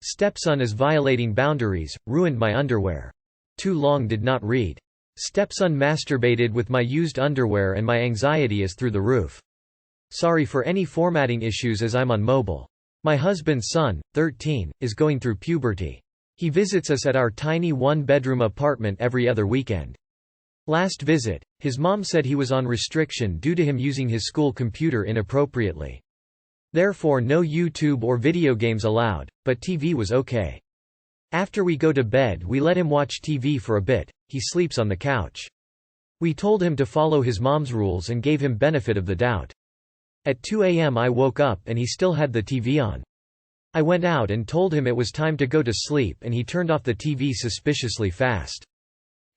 Stepson is violating boundaries, ruined my underwear. Too long did not read. Stepson masturbated with my used underwear and my anxiety is through the roof. Sorry for any formatting issues as I'm on mobile. My husband's son, 13, is going through puberty. He visits us at our tiny one-bedroom apartment every other weekend. Last visit, his mom said he was on restriction due to him using his school computer inappropriately. Therefore no YouTube or video games allowed, but TV was okay. After we go to bed we let him watch TV for a bit, he sleeps on the couch. We told him to follow his mom's rules and gave him benefit of the doubt. At 2 a.m. I woke up and he still had the TV on. I went out and told him it was time to go to sleep and he turned off the TV suspiciously fast.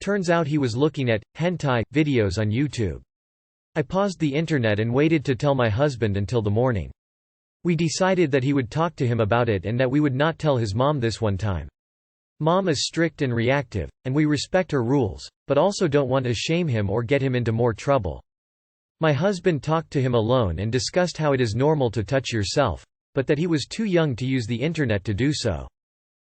Turns out he was looking at hentai videos on YouTube. I paused the internet and waited to tell my husband until the morning. We decided that he would talk to him about it and that we would not tell his mom this one time. Mom is strict and reactive, and we respect her rules, but also don't want to shame him or get him into more trouble. My husband talked to him alone and discussed how it is normal to touch yourself, but that he was too young to use the internet to do so.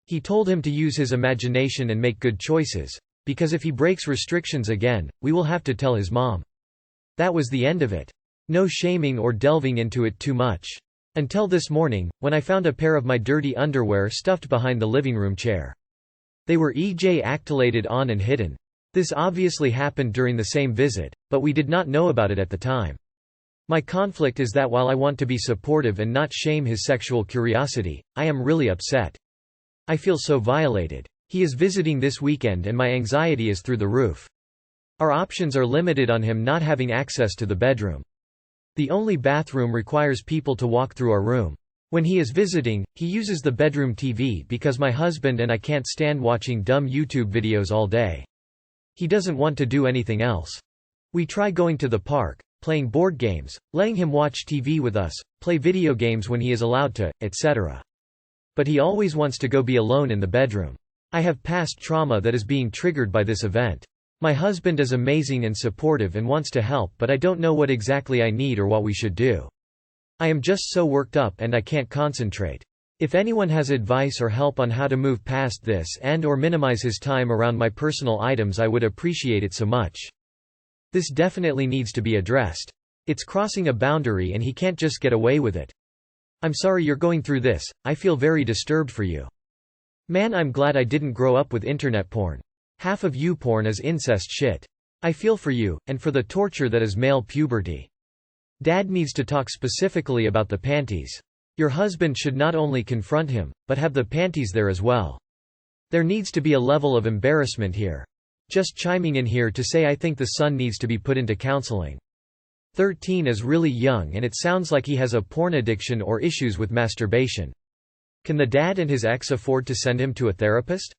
He told him to use his imagination and make good choices, because if he breaks restrictions again, we will have to tell his mom. That was the end of it. No shaming or delving into it too much. Until this morning, when I found a pair of my dirty underwear stuffed behind the living room chair. They were ejaculated on and hidden. This obviously happened during the same visit, but we did not know about it at the time. My conflict is that while I want to be supportive and not shame his sexual curiosity, I am really upset. I feel so violated. He is visiting this weekend and my anxiety is through the roof. Our options are limited on him not having access to the bedroom. The only bathroom requires people to walk through our room. When he is visiting, he uses the bedroom TV because my husband and I can't stand watching dumb YouTube videos all day. He doesn't want to do anything else. We try going to the park, playing board games, letting him watch TV with us, play video games when he is allowed to, etc. But he always wants to go be alone in the bedroom. I have past trauma that is being triggered by this event. My husband is amazing and supportive and wants to help, but I don't know what exactly I need or what we should do. I am just so worked up and I can't concentrate. If anyone has advice or help on how to move past this and or minimize his time around my personal items, I would appreciate it so much. This definitely needs to be addressed. It's crossing a boundary and he can't just get away with it. I'm sorry you're going through this, I feel very disturbed for you. Man, I'm glad I didn't grow up with internet porn. Half of you porn is incest shit. I feel for you, and for the torture that is male puberty. Dad needs to talk specifically about the panties. Your husband should not only confront him, but have the panties there as well. There needs to be a level of embarrassment here. Just chiming in here to say I think the son needs to be put into counseling. 13 is really young and it sounds like he has a porn addiction or issues with masturbation. Can the dad and his ex afford to send him to a therapist?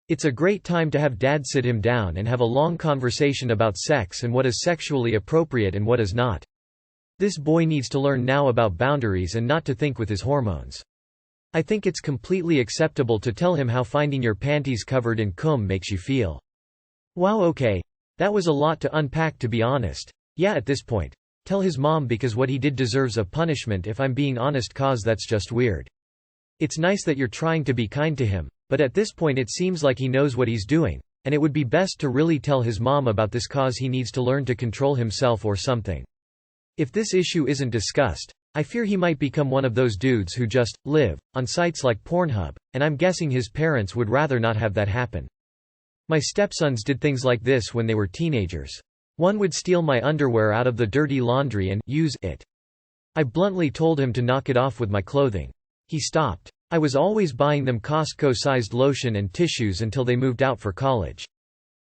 It's a great time to have dad sit him down and have a long conversation about sex and what is sexually appropriate and what is not. This boy needs to learn now about boundaries and not to think with his hormones. I think it's completely acceptable to tell him how finding your panties covered in cum makes you feel. Wow, okay. That was a lot to unpack, to be honest. Yeah, at this point. Tell his mom because what he did deserves a punishment, if I'm being honest, cause that's just weird. It's nice that you're trying to be kind to him, but at this point it seems like he knows what he's doing, and it would be best to really tell his mom about this cause he needs to learn to control himself or something. If this issue isn't discussed, I fear he might become one of those dudes who just live on sites like Pornhub, and I'm guessing his parents would rather not have that happen. My stepsons did things like this when they were teenagers. One would steal my underwear out of the dirty laundry and use it. I bluntly told him to knock it off with my clothing. He stopped. I was always buying them Costco-sized lotion and tissues until they moved out for college.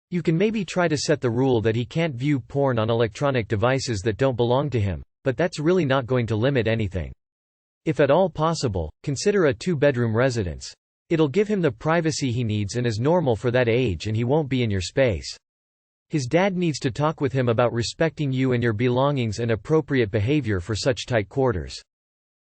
You can maybe try to set the rule that he can't view porn on electronic devices that don't belong to him, but that's really not going to limit anything. If at all possible, consider a 2-bedroom residence. It'll give him the privacy he needs and is normal for that age, and he won't be in your space. His dad needs to talk with him about respecting you and your belongings and appropriate behavior for such tight quarters.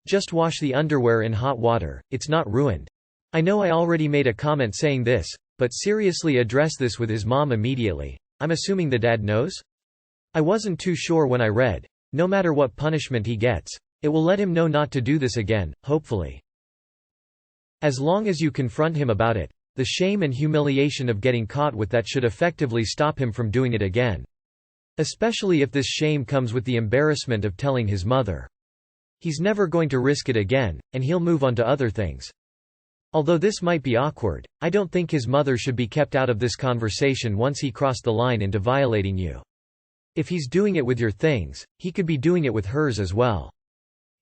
Just wash the underwear in hot water, it's not ruined. I know I already made a comment saying this, but seriously address this with his mom immediately. I'm assuming the dad knows? I wasn't too sure when I read, no matter what punishment he gets, it will let him know not to do this again, hopefully. As long as you confront him about it, the shame and humiliation of getting caught with that should effectively stop him from doing it again. Especially if this shame comes with the embarrassment of telling his mother. He's never going to risk it again, and he'll move on to other things. Although this might be awkward, I don't think his mother should be kept out of this conversation once he crossed the line into violating you. If he's doing it with your things, he could be doing it with hers as well.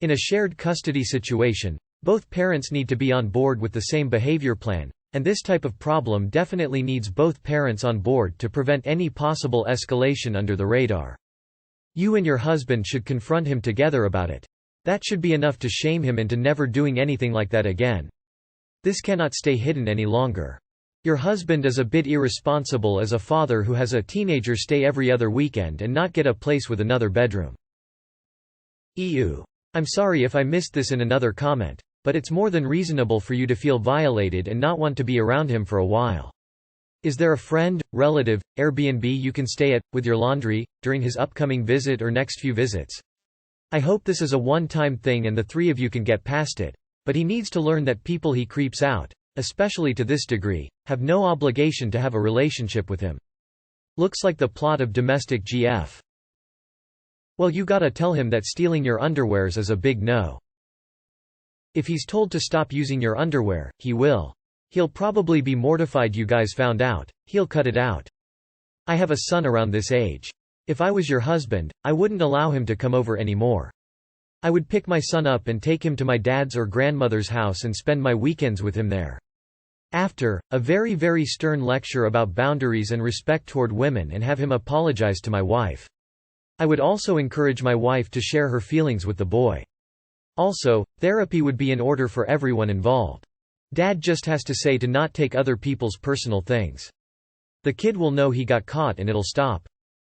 In a shared custody situation, both parents need to be on board with the same behavior plan, and this type of problem definitely needs both parents on board to prevent any possible escalation under the radar. You and your husband should confront him together about it. That should be enough to shame him into never doing anything like that again. This cannot stay hidden any longer. Your husband is a bit irresponsible as a father who has a teenager stay every other weekend and not get a place with another bedroom. EU. I'm sorry if I missed this in another comment, but it's more than reasonable for you to feel violated and not want to be around him for a while. Is there a friend, relative, Airbnb you can stay at, with your laundry, during his upcoming visit or next few visits? I hope this is a one-time thing and the three of you can get past it, but he needs to learn that people he creeps out, especially to this degree, have no obligation to have a relationship with him. Looks like the plot of Domestic GF. Well, you gotta tell him that stealing your underwears is a big no. If he's told to stop using your underwear, he will. He'll probably be mortified you guys found out. He'll cut it out. I have a son around this age. If I was your husband, I wouldn't allow him to come over anymore. I would pick my son up and take him to my dad's or grandmother's house and spend my weekends with him there. After, a very, very stern lecture about boundaries and respect toward women and have him apologize to my wife. I would also encourage my wife to share her feelings with the boy. Also, therapy would be in order for everyone involved. Dad just has to say to not take other people's personal things. The kid will know he got caught and it'll stop.